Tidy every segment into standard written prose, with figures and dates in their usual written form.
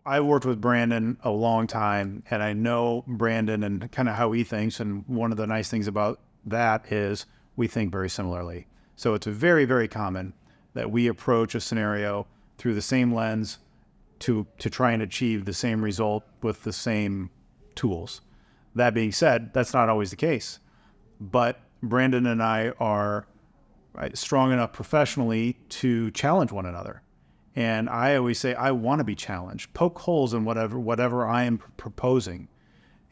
I worked with Brandon a long time, and I know Brandon and kind of how he thinks. And one of the nice things about that is we think very similarly. So it's very, very common that we approach a scenario through the same lens to try and achieve the same result with the same tools. That being said, that's not always the case. But Brandon and I are strong enough professionally to challenge one another. And I always say, I want to be challenged. Poke holes in whatever I am proposing.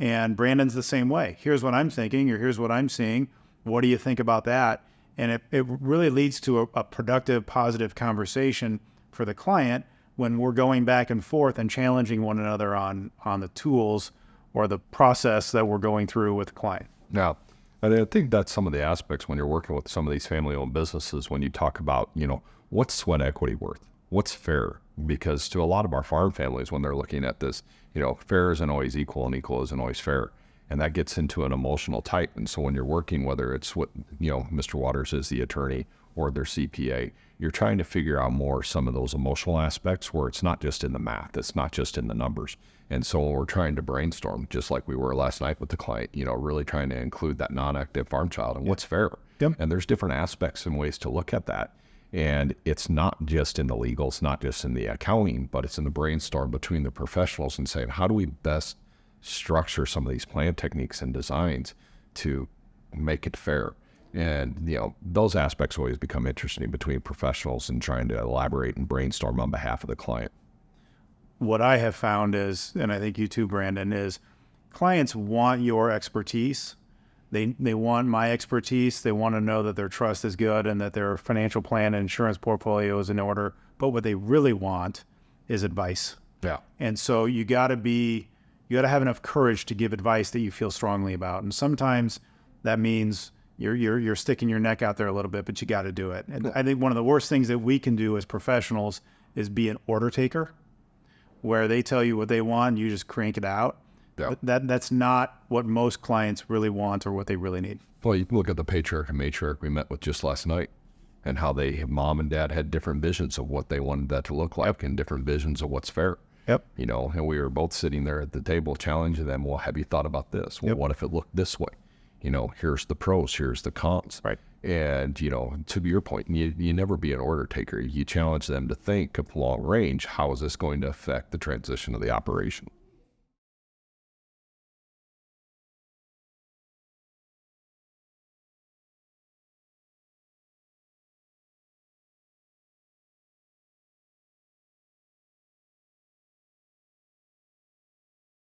And Brandon's the same way. Here's what I'm thinking, or here's what I'm seeing. What do you think about that? And it really leads to a productive, positive conversation for the client when we're going back and forth and challenging one another on the tools or the process that we're going through with the client. Now, and I think that's some of the aspects when you're working with some of these family-owned businesses, when you talk about, what's sweat equity worth? What's fair? Because to a lot of our farm families, when they're looking at this, fair isn't always equal and equal isn't always fair. And that gets into an emotional type. And so when you're working, whether it's what, Mr. Waters is the attorney or their CPA, you're trying to figure out more some of those emotional aspects where it's not just in the math, it's not just in the numbers. And so when we're trying to brainstorm, just like we were last night with the client, really trying to include that non-active farm child and what's fair. Yep. And there's different aspects and ways to look at that. And it's not just in the legal, it's not just in the accounting, but it's in the brainstorm between the professionals and saying, how do we best structure some of these plan techniques and designs to make it fair? And, those aspects always become interesting between professionals and trying to elaborate and brainstorm on behalf of the client. What I have found is, and I think you too, Brandon, is clients want your expertise. They want my expertise. They want to know that their trust is good and that their financial plan and insurance portfolio is in order. But what they really want is advice. Yeah. And so you got to have enough courage to give advice that you feel strongly about. And sometimes that means you're sticking your neck out there a little bit, but you got to do it. And I think one of the worst things that we can do as professionals is be an order taker, where they tell you what they want and you just crank it out. Yeah. That's not what most clients really want or what they really need. Well, you can look at the patriarch and matriarch we met with just last night and how mom and dad had different visions of what they wanted that to look like and different visions of what's fair. Yep. And we were both sitting there at the table challenging them. Well, have you thought about this? Well, what if it looked this way? Here's the pros, here's the cons. Right. And, to your point, you never be an order taker. You challenge them to think of long range. How is this going to affect the transition of the operation?